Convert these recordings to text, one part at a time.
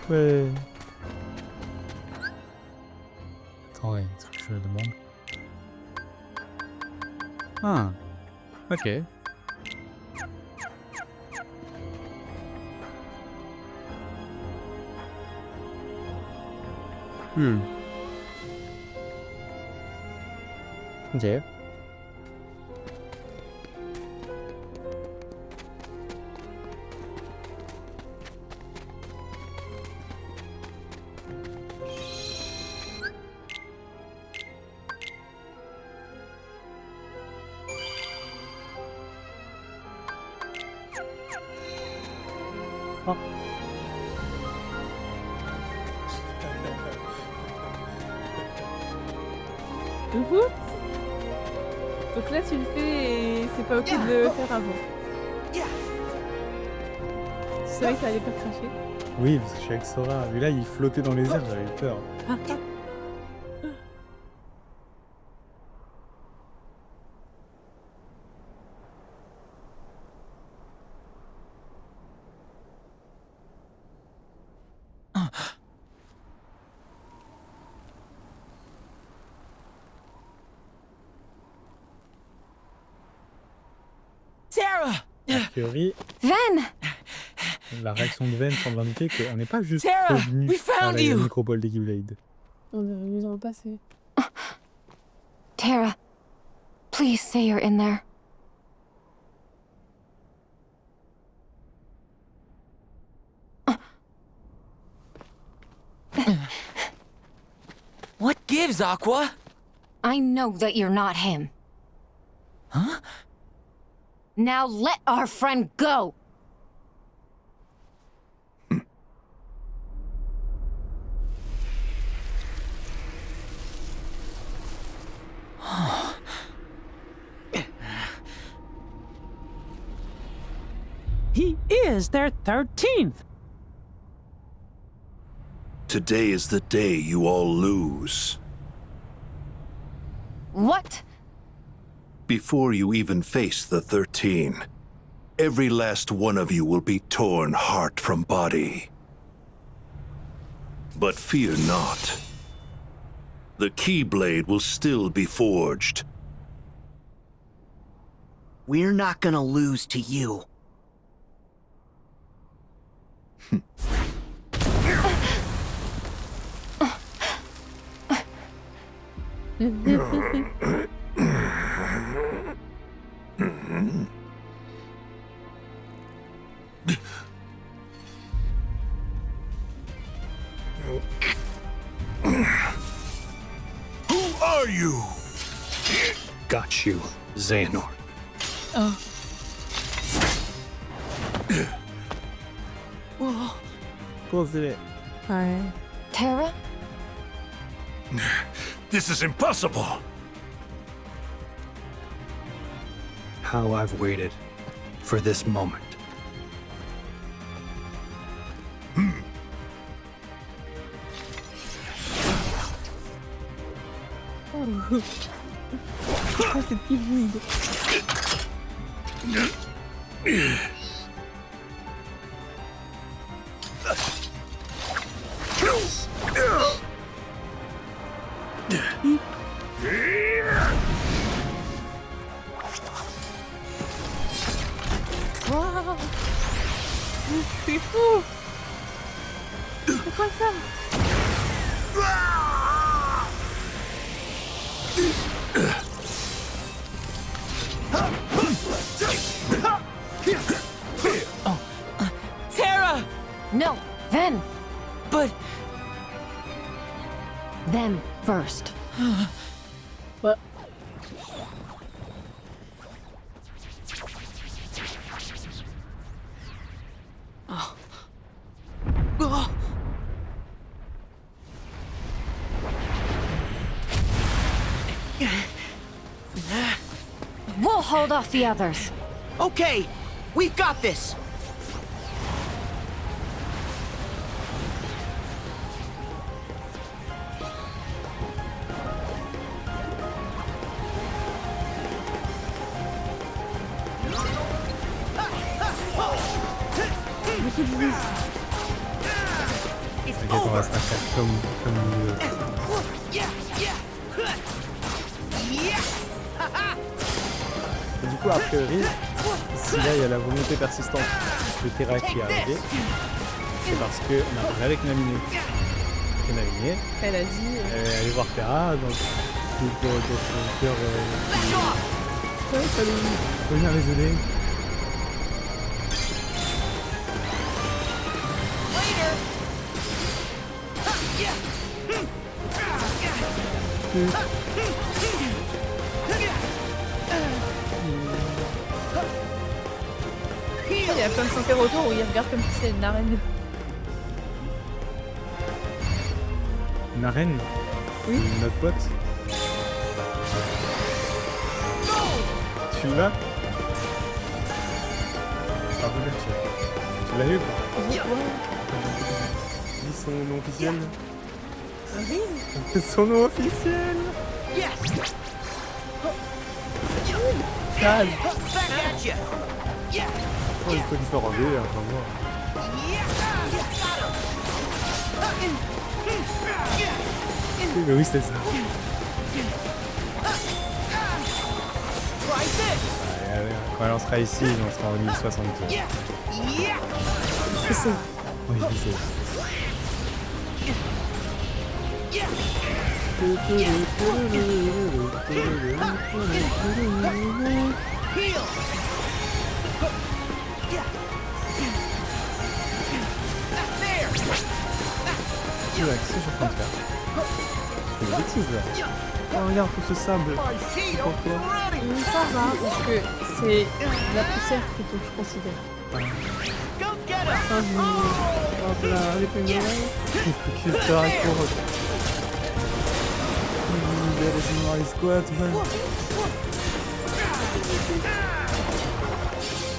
Ouais. Attends, ouais, ce que je me demande. Ah, ok. Ok. Ah. Oups. Donc là tu le fais et c'est pas ok de le faire avant. Tu savais que ça allait pas cracher. Oui, parce que je suis avec Sora. Mais là, il flottait dans les airs, j'avais peur. Tara! A priori, Ven! la réaction de Ven semble indiquer qu'on n'est pas juste Tara, revenu we à found la you! micropole des Keyblade. On est revenu dans le passé. Tara, please say you're in there. What gives, Aqua? I know that you're not him. Huh? Now let our friend go! He is their 13th! Today is the day you all lose. What? Before you even face the 13, every last one of you will be torn heart from body. But fear not. The Keyblade will still be forged. We're not gonna lose to you. Who are you? Got you, Xehanort. Posez-les. Ouais. Tara? This is impossible! How I've waited for this moment. Ah, c'est Keyblade. Waouh. C'est fou. C'est quoi ça? Tara! No, Ven! But Them first. What? We'll hold off the others. okay, we've got this. T'inquiète, on va se faire comme nous. Et du coup, a priori, si là il y a la volonté persistante de Terra qui est arrivée, c'est parce qu'on a parlé avec Naminé. Et Naminé, Elle a dit. elle est allée voir Terra dans son cœur. Ouais, salut, faut venir les aider. Il y a plein de sentiers autour où il regarde comme si c'était une arène. Une arène. Oui. Notre pote. Tu l'as? Ah, tu l'as eu ou pas? Dis son nom officiel. Son nom officiel. Yes! Kaz. Back at you! Oh, il faut qu'il soit rendu, enfin moi. Oui, mais oui, c'est ça. Quand elle en sera ici, on sera en 1062. Je sais. Oui, je sais. Heal! There! Qu'est-ce que je suis en train de faire? Je fais des bêtises là. Oh, regarde tout ce sable. C'est pour toi. Ça va, parce que c'est la poussière plutôt, je considère. Go get him! Enfin, je... Hop là, avec une oreille. Qu'est-ce que tu racontes? Laisse-moi les squats, man.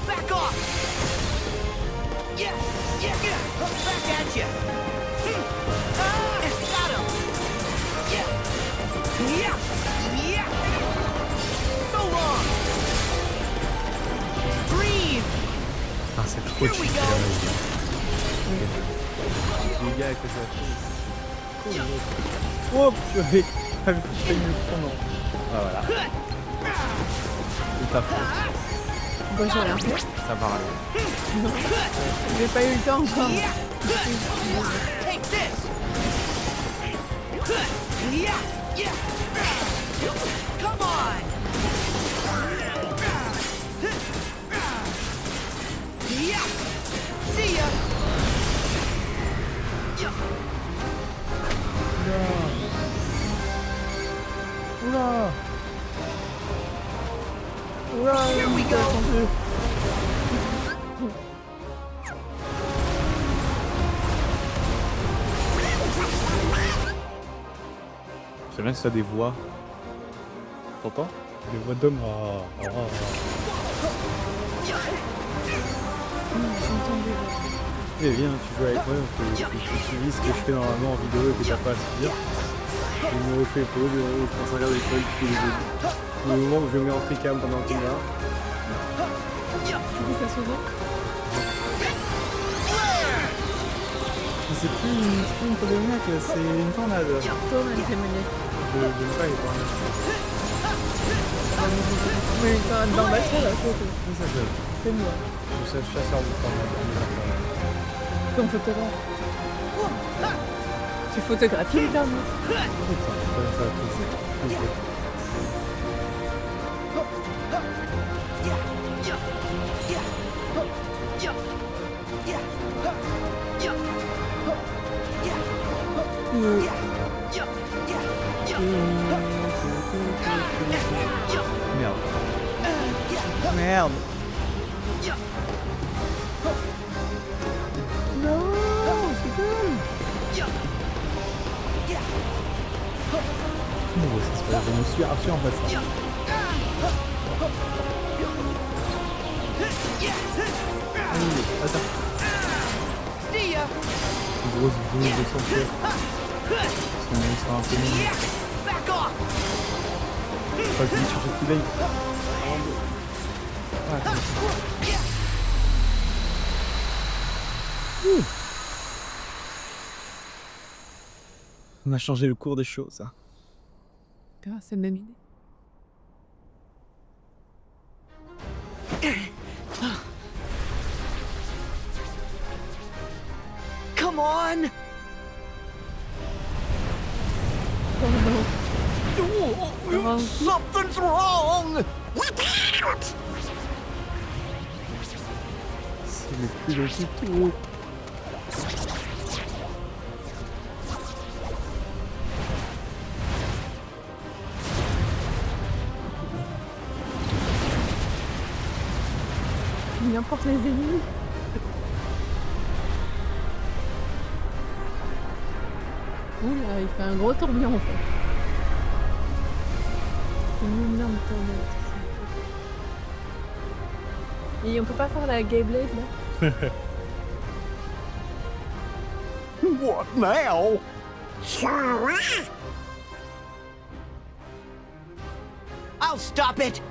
Back off! Yeah! Back at you! Got him! Yeah! So long! Stream! Ah, c'est trop Here we cheap. go. Les gars, que ça fait. Oh, purée! Avec tout fait mieux prendre. Ah, voilà. C'est ta faute. Bon, j'ai rien fait. Ça va aller. J'ai pas eu le temps encore. Take this! Yeah! Come on! Yeah! See ya! Oula! Oula! Here we go! J'aime bien que ce soit des voix. T'entends? Des voix d'hommes. Oh, oh, oh. Eh viens, tu joues avec moi, tu suivis ce que je fais normalement en vidéo et que t'as pas à subir. Je me refais pause, on commence à regarder les feuilles tous les deux. Le moment où je me mets en free cam pendant le combat. Du coup, ça se voit. C'est plus une polémique, c'est une tornade. Tornade, c'est maniaque. Je n'aime pas les tornades. Mais une tornade d'ambassade, là, c'est tout. Comment ça s'appelle? C'est moi. Je suis chasseur de tornades. Comme photographe. Tu photographies les tornades. Merde. Merde. Non, c'est cool. Je me suis absolument pas ça. Allez, attends. See ya! Une grosse boule de santé. Son nom sera un peu mignon. Back off! Pas que sur ce coup-là. On a changé le cours des choses. Hein. Ah, c'est la même idée. Come on! Oh non. Oh, Something's wrong! C'est le plus long tout. il emporte les ennemis. Oula, il fait un gros tourbillon en fait. Une énorme tournée. Et on peut pas faire la Gayblade là? What now? I'll stop it!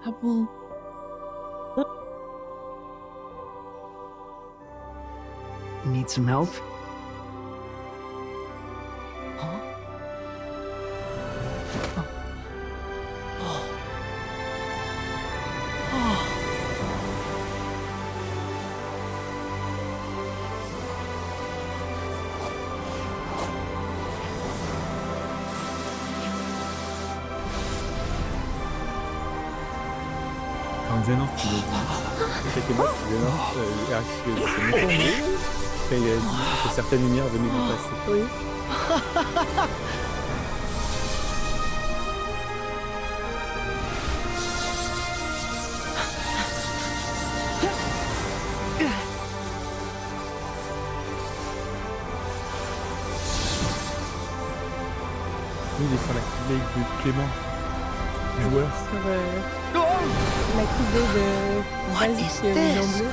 Ah bon? Need some help? Un Xehanort qui le dit. C'était moi qui Xehanort, c'est méchant, non? Quand il a dit que certaines lumières venaient du passé. Oui. Lui, il est sur la clé de Clément. Joueur. Sur la cuvée de What basique is mise en this? bleu.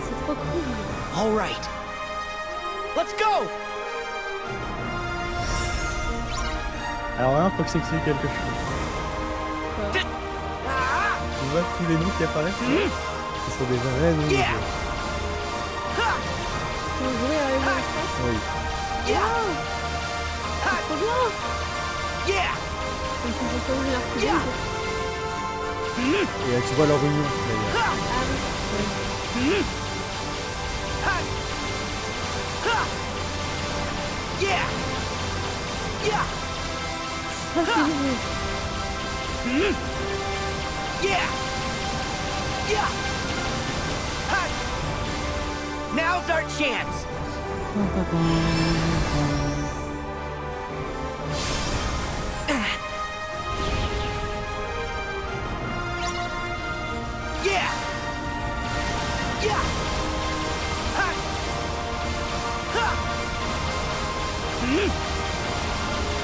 C'est trop cool. All right. Let's go! Alors là, faut que j'explique quelque chose. Quoi? Tu vois tous les noms qui apparaissent là, ce sont des vrais noms de Yeah. joueurs. Tu veux jouer à Evo Express? Oui. Yeah! Trop bien! Yeah! Donc ils ont choisi leur cuvée. Yeah. Et là, tu vois leur union d'ailleurs. Ah oui. Ouais. Yeah! Yeah! Ça, c'est mieux. Yeah! Yeah! Now's our chance! Yeah! Yeah!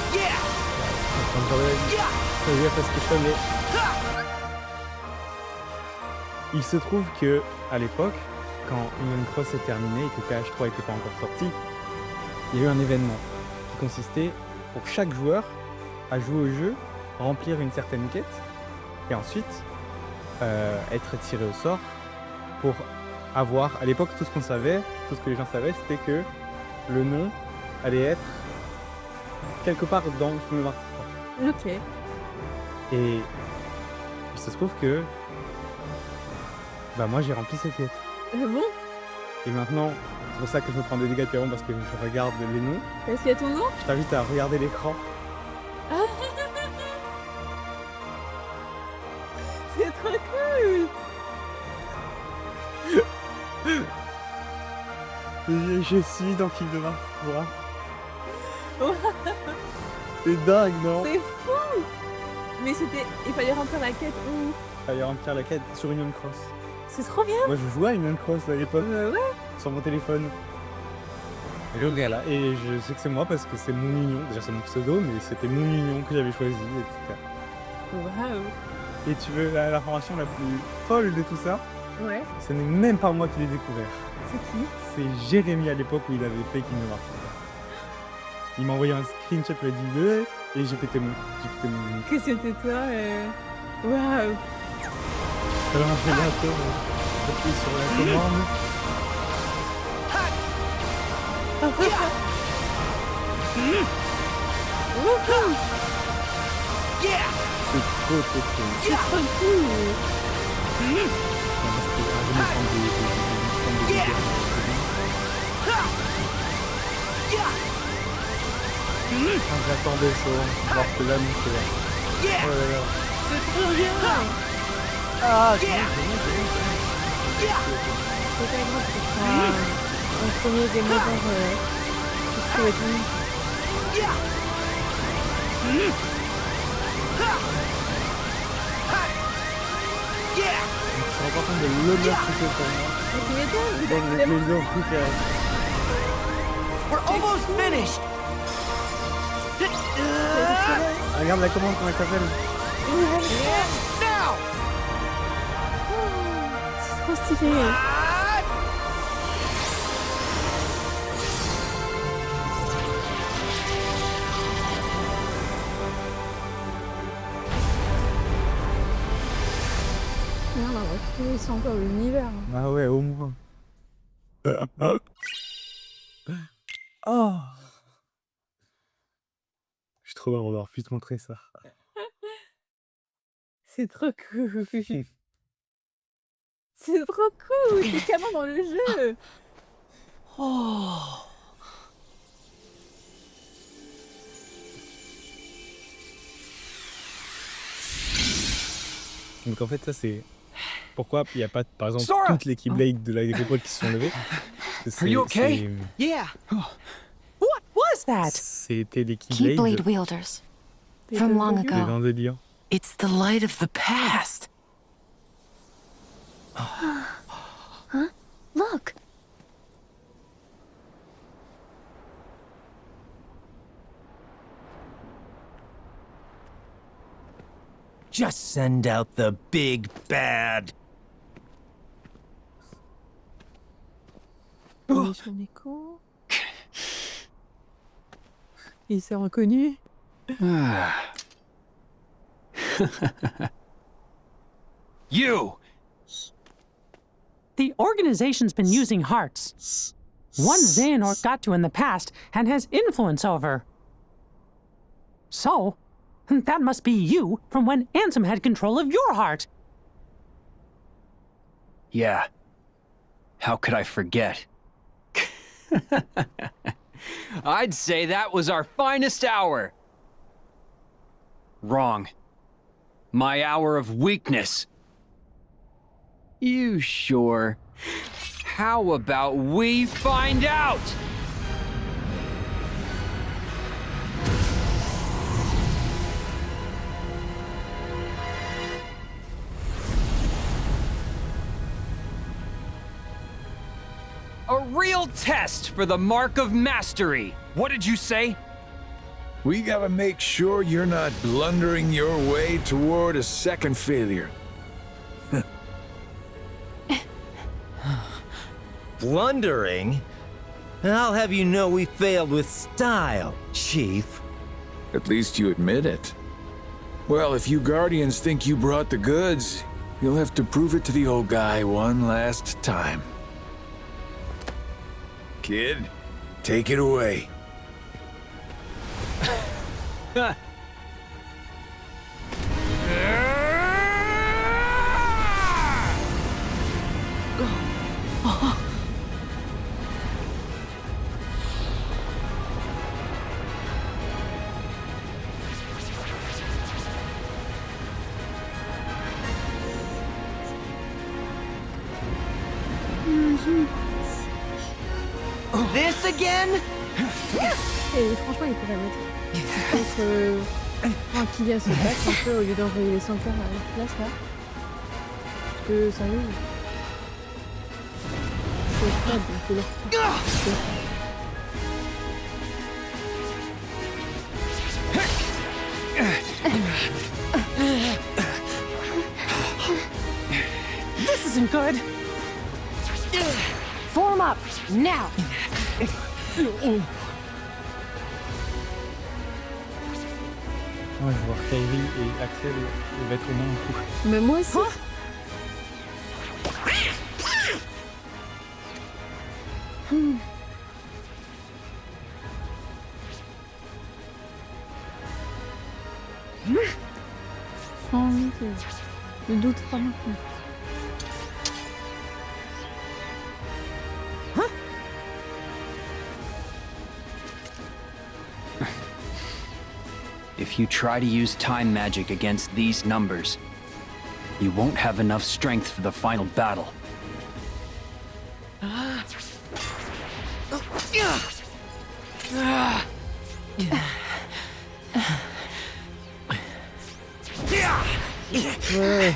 Yeah! En train de regarder la Yeah! fais gaffe à ce que je fais, mais il se trouve que à l'époque, quand Union Cross est terminé et que KH3 n'était pas encore sorti, il y a eu un événement qui consistait pour chaque joueur à jouer au jeu, remplir une certaine quête et ensuite être tiré au sort pour avoir, à l'époque, tout ce qu'on savait, tout ce que les gens savaient, c'était que le nom allait être quelque part dans Kingdom Hearts 3. Ok. Et il se trouve que bah moi j'ai rempli cette quête. Bon, Et maintenant, c'est pour ça que je me prends des dégâts de Pierron parce que je regarde les noms. est-ce qu'il y a ton nom? Je t'invite à regarder l'écran. C'est trop cool! Je suis dans Kingdom Hearts 3. C'est dingue, non? C'est fou! Mais c'était... Il fallait remplir la quête où? Il fallait remplir la quête sur Union Cross. C'est trop bien! Moi je jouais à Union Cross à l'époque Ouais. sur mon téléphone. Et le gars là, et je sais que c'est moi parce que c'est mon union, déjà c'est mon pseudo, mais c'était mon union que j'avais choisi, etc. Waouh. Et tu veux l'information la plus folle de tout ça? Ouais. Ce n'est même pas moi qui l'ai découvert. C'est qui? C'est Jérémy à l'époque où il avait fait Kingdom Hearts. Il m'a envoyé un screenshot, il m'a dit ouais, et j'ai pété mon. Qu'est-ce que c'était toi Waouh. Alors je regarde j'appuie sur la commande. Wouhou. Yeah! C'est trop cool. C'est trop cool. Yeah! J'attendais ça, voir que là, c'est là. Yeah! Oh là là. C'est trop bien. Ah, Yeah! Yeah! C'est pas grave, c'est pas un premier Game Over qui se trouve Yeah! Yeah! je me rends pas compte de l'honneur que c'est pour moi. tu m'étonnes. Donc le plaisir préféré. We're almost finished! Regarde la commande, comment elle s'appelle? Now! C'est trop stylé. Merde, on va retourner sans encore l'univers. Ah ouais, au moins. Oh! Je suis trop heureux, on va plus te montrer ça. C'est trop cool. C'est trop cool. C'est carrément dans le jeu. Donc en fait, ça c'est. Pourquoi il n'y a pas, par exemple, Sora! toutes les Keyblades de la Necropole qui se sont levées? Are you okay? Yeah! What was that? C'était les Keyblade Keyblades wielders. From long des ago. Vandelions. It's the light of the past. Look. Just send out the big bad. Méchant des cons. Il s'est reconnu. You! The organization's been using hearts. One Xehanort got to in the past and has influence over. So, that must be you from when Ansem had control of your heart. Yeah. How could I forget? I'd say that was our finest hour. Wrong. My hour of weakness. You sure? How about we find out? A real test for the mark of mastery. What did you say? We gotta make sure you're not blundering your way toward a second failure. Blundering? I'll have you know we failed with style, Chief. At least you admit it. Well, if you Guardians think you brought the goods, you'll have to prove it to the old guy one last time. Kid, take it away. This again? Et franchement, il pourrait mettre peut-être qu'il y a ce pack un peu au lieu d'envoyer les 100 cœurs à la place là. Parce que sérieux. C'est fade, il faut leur faire. This isn't good. Form up, now! Ouais, je vois Kairi et Axel et être humain un coup. Mais moi aussi. Franchement, je doute pas maintenant. If you try to use time magic against these numbers, you won't have enough strength for the final battle. Ouais.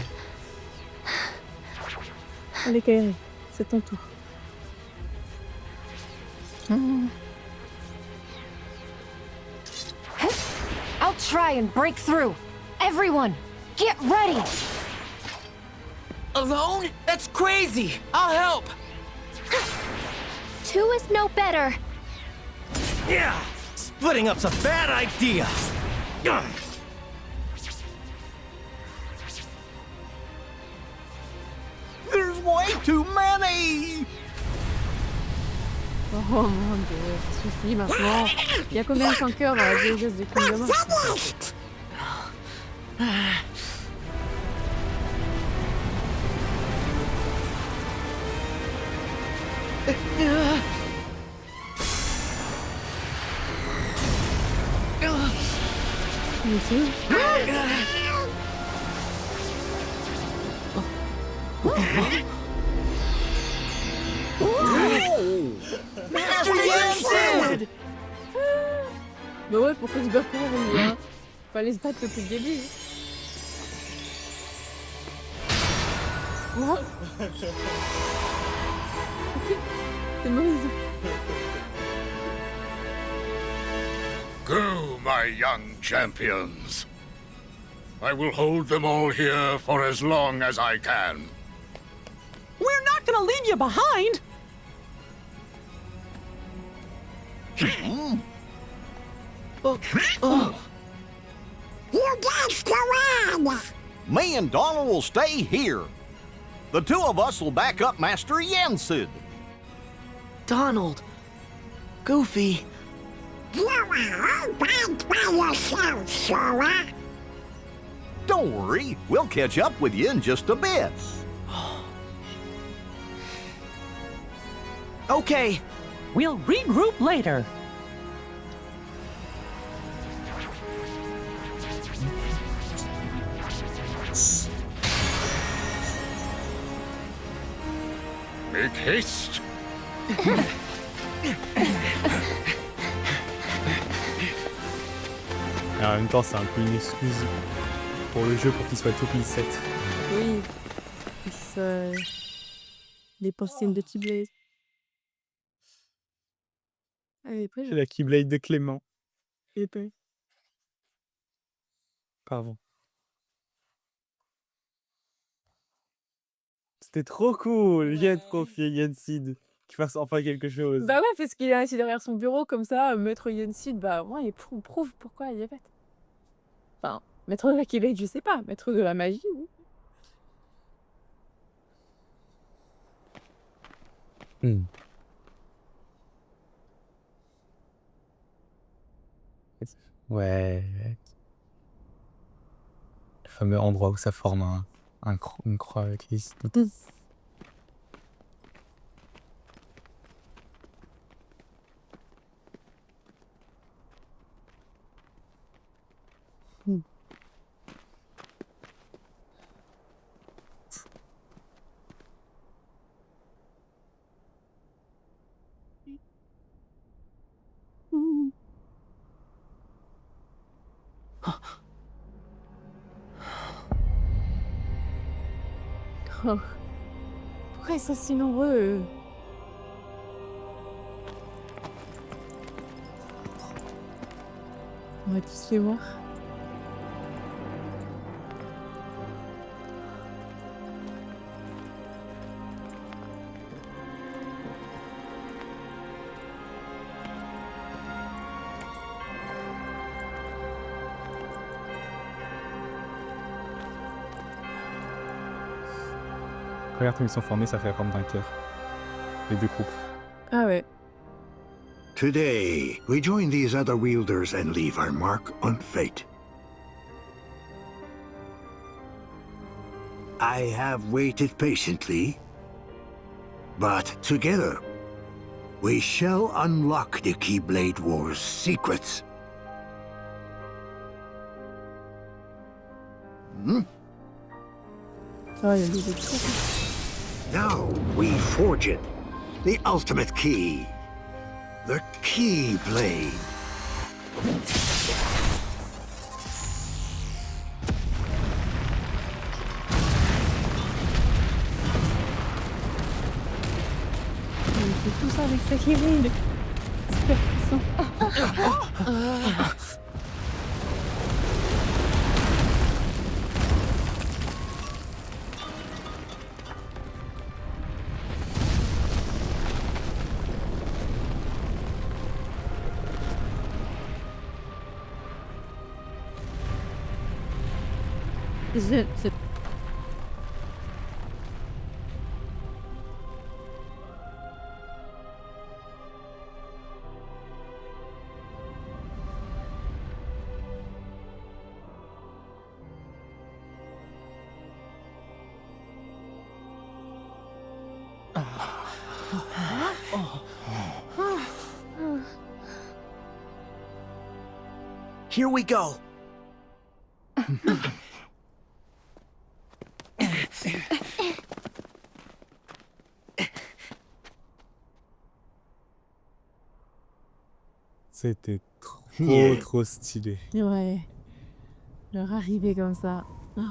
Allez Kairi, c'est ton tour. I'll try and break through. Everyone, get ready! Alone? That's crazy! I'll help! Two is no better. Yeah! Splitting up's a bad idea! There's way too many! Oh mon dieu, ça suffit maintenant. Il y a combien de 5 heures dans la vieillesse de Kingdom Hearts? Mais c'est... Bah ouais, pourquoi se battre pour lui, hein? Fallait se battre depuis le début. Oh. C'est Moïse. Go, my young champions. I will hold them all here for as long as I can. We're not gonna leave you behind! You guys go on! Me and Donald will stay here. The two of us will back up Master Yensid. Donald! Goofy! You are all bad by yourself, Sora. Don't worry, we'll catch up with you in just a bit. Okay. We'll regroup later. Make haste. Et en même temps, c'est un peu une excuse pour le jeu pour qu'il soit top 7. Oui. Les postines de Keyblade. Allez, après, C'est la Keyblade de Clément. j'ai peur. Pardon. C'était trop cool. J'ai confié Yensid qu'il fasse enfin quelque chose. Bah ouais, parce qu'il est assis derrière son bureau comme ça, Maître Yensid, bah moi il prouve pourquoi il est fait. Enfin, Maître de la Keyblade, je sais pas, Maître de la magie, oui. Ouais. Le fameux endroit où ça forme une croix avec les... Oh. Pourquoi ils sont si nombreux? On va tous les voir. Regarde comme ils sont formés, ça fait la forme d'un cœur. Les deux groupes. Ah ouais. Today, we join these other wielders and leave our mark on fate. I have waited patiently, but together, we shall unlock the Keyblade War's secrets. Oh, il y a des trucs. Now we forge it. The ultimate key. The Keyblade. Il fait tout ça avec sa Keyblade. Super puissant. C'est... Here we go. C'était trop, Yeah. trop stylé. Ouais. Leur arrivée comme ça. Oh.